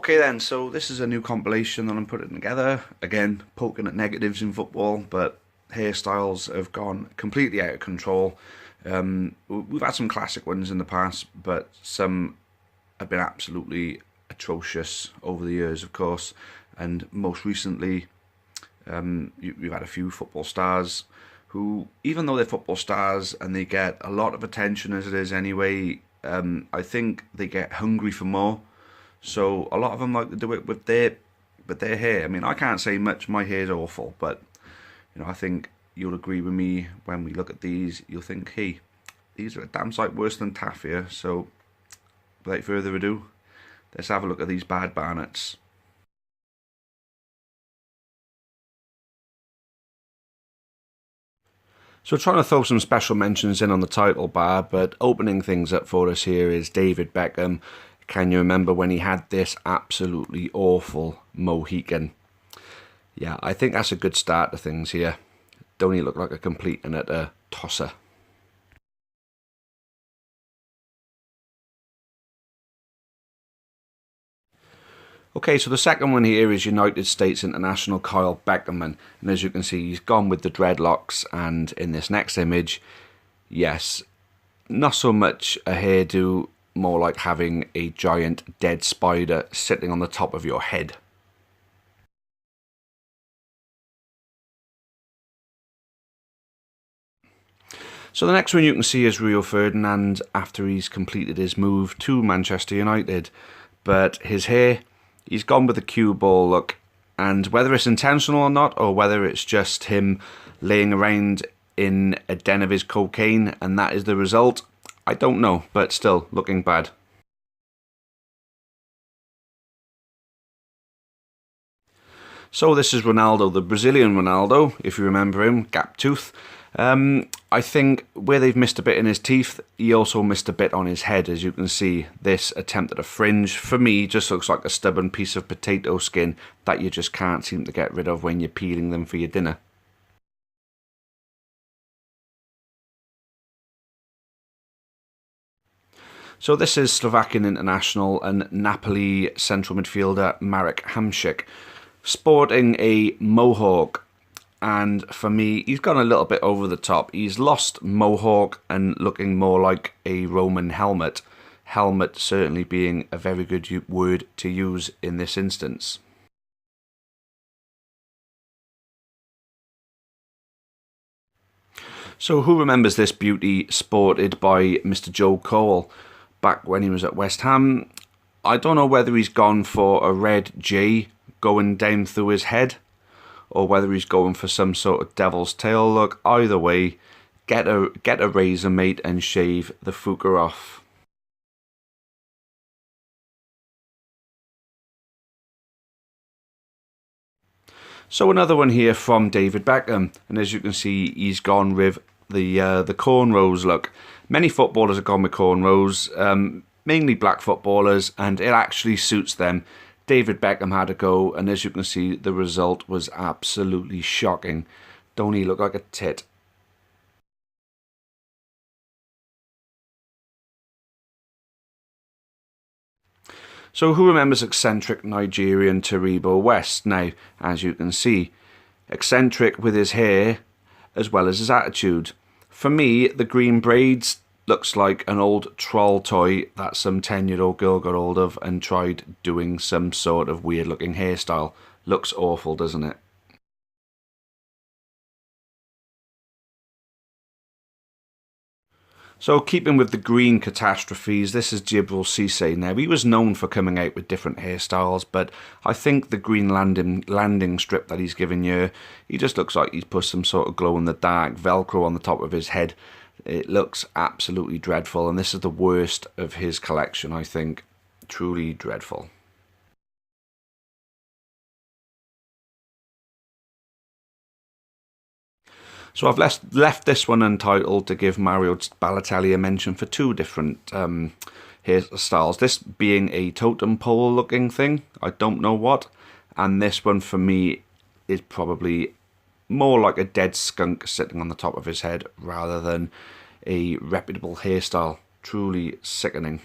Okay then, so this is a new compilation that I'm putting together. Again, poking at negatives in football, but hairstyles have gone completely out of control. We've had some classic ones in the past, but some have been absolutely atrocious over the years, of course. And most recently, we've had a few football stars who, even though they're football stars and they get a lot of attention as it is anyway, I think they get hungry for more. So a lot of them like to do it with their hair. I mean, I can't say much. My hair's awful, but I think you'll agree with me when we look at these. You'll think, hey, these are a damn sight worse than taffia. So, without further ado, let's have a look at these bad Barnetts. So trying to throw some special mentions in on the title bar, but opening things up for us here is David Beckham. Can you remember when he had this absolutely awful Mohican? Yeah, I think that's a good start to things here. Don't he look like a complete and utter tosser? Okay, so the second one here is United States international Kyle Beckerman. And as you can see, he's gone with the dreadlocks. And in this next image, yes, not so much a hairdo, more like having a giant dead spider sitting on the top of your head. So the next one you can see is Rio Ferdinand after he's completed his move to Manchester United. But his hair, he's gone with the cue ball look. And whether it's intentional or not, or whether it's just him laying around in a den of his cocaine and that is the result, I don't know, but still looking bad. So this is Ronaldo, the Brazilian Ronaldo, if you remember him, gap tooth. I think where they've missed a bit in his teeth, he also missed a bit on his head. As you can see, this attempt at a fringe, for me, just looks like a stubborn piece of potato skin that you just can't seem to get rid of when you're peeling them for your dinner. So this is Slovakian international and Napoli central midfielder Marek Hamšík, sporting a mohawk. And for me, he's gone a little bit over the top. He's lost mohawk and looking more like a Roman helmet. Helmet certainly being a very good word to use in this instance. So who remembers this beauty sported by Mr. Joe Cole back when he was at West Ham? I don't know whether he's gone for a red J going down through his head, or whether he's going for some sort of devil's tail look. Either way, get a razor, mate, and shave the fuker off. So another one here from David Beckham, and as you can see, he's gone with the cornrows look. Many footballers have gone with cornrows, mainly black footballers, and it actually suits them. David Beckham had a go, and as you can see, the result was absolutely shocking. Don't he look like a tit? So who remembers eccentric Nigerian Taribo West? Now, as you can see, eccentric with his hair as well as his attitude. For me, the green braids looks like an old troll toy that some 10-year-old girl got hold of and tried doing some sort of weird looking hairstyle. Looks awful, doesn't it? So keeping with the green catastrophes, this is Djibril Cissé. Now, he was known for coming out with different hairstyles, but I think the green landing strip that he's given you, he just looks like he's put some sort of glow-in-the-dark Velcro on the top of his head. It looks absolutely dreadful, and this is the worst of his collection, I think. Truly dreadful. So I've left this one untitled to give Mario Balotelli a mention for two different hairstyles. This being a totem pole looking thing, I don't know what, and this one for me is probably more like a dead skunk sitting on the top of his head rather than a reputable hairstyle. Truly sickening.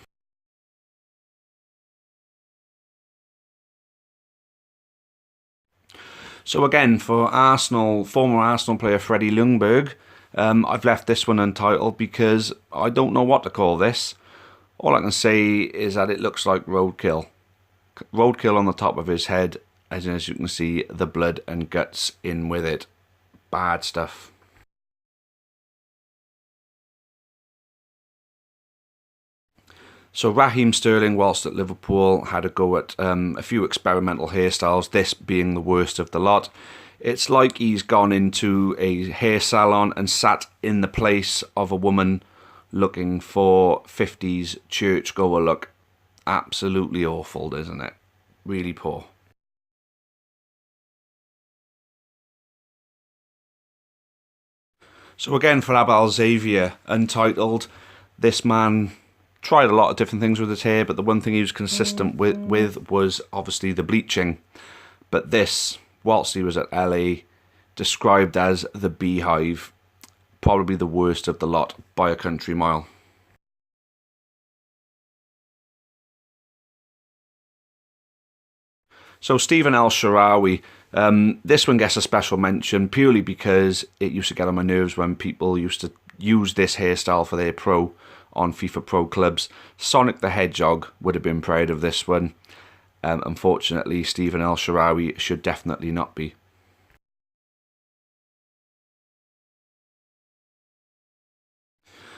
So again, for Arsenal, former Arsenal player Freddie Ljungberg, I've left this one untitled because I don't know what to call this. All I can say is that it looks like roadkill. Roadkill on the top of his head, as you can see, the blood and guts in with it. Bad stuff. So Raheem Sterling, whilst at Liverpool, had a go at a few experimental hairstyles, this being the worst of the lot. It's like he's gone into a hair salon and sat in the place of a woman looking for 50s churchgoer look. Absolutely awful, isn't it? Really poor. So again, for Abel Xavier, untitled, this man tried a lot of different things with his hair, but the one thing he was consistent with was obviously the bleaching. But this, whilst he was at LA, described as the beehive, probably the worst of the lot by a country mile. So Stephan El Shaarawy, this one gets a special mention purely because it used to get on my nerves when people used to use this hairstyle for their pro on FIFA Pro clubs. Sonic the Hedgehog would have been proud of this one. Unfortunately, Stephan El Shaarawy should definitely not be.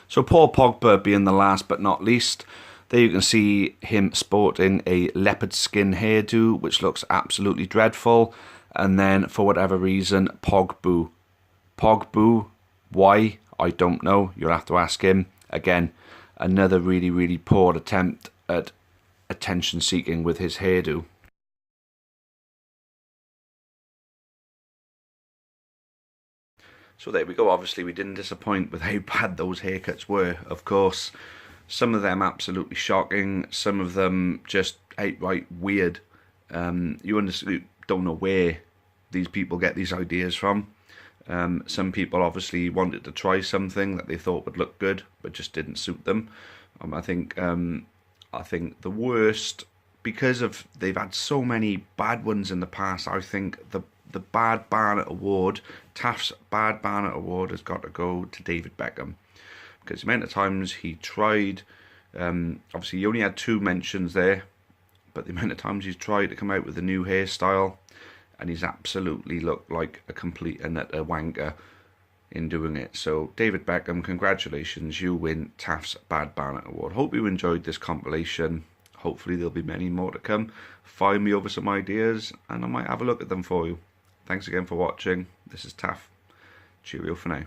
So Paul Pogba being the last but not least. There you can see him sporting a leopard skin hairdo, which looks absolutely dreadful. And then, for whatever reason, Pogba. Pogba, why? I don't know. You'll have to ask him. Again, another really, really poor attempt at attention seeking with his hairdo. So there we go. Obviously, we didn't disappoint with how bad those haircuts were. Of course, some of them absolutely shocking. Some of them just outright weird. You don't know where these people get these ideas from. Some people obviously wanted to try something that they thought would look good, but just didn't suit them. I think the worst, because of they've had so many bad ones in the past. I think the Bad Barnet Award, Taft's Bad Barnet Award, has got to go to David Beckham, because the amount of times he tried, obviously he only had 2 mentions there, but the amount of times he's tried to come out with a new hairstyle, and he's absolutely looked like a complete and utter wanker in doing it. So David Beckham, congratulations, you win Taft's Bad Barnet Award. Hope you enjoyed this compilation. Hopefully there'll be many more to come. Find me over some ideas and I might have a look at them for you. Thanks again for watching. This is Taft. Cheerio for now.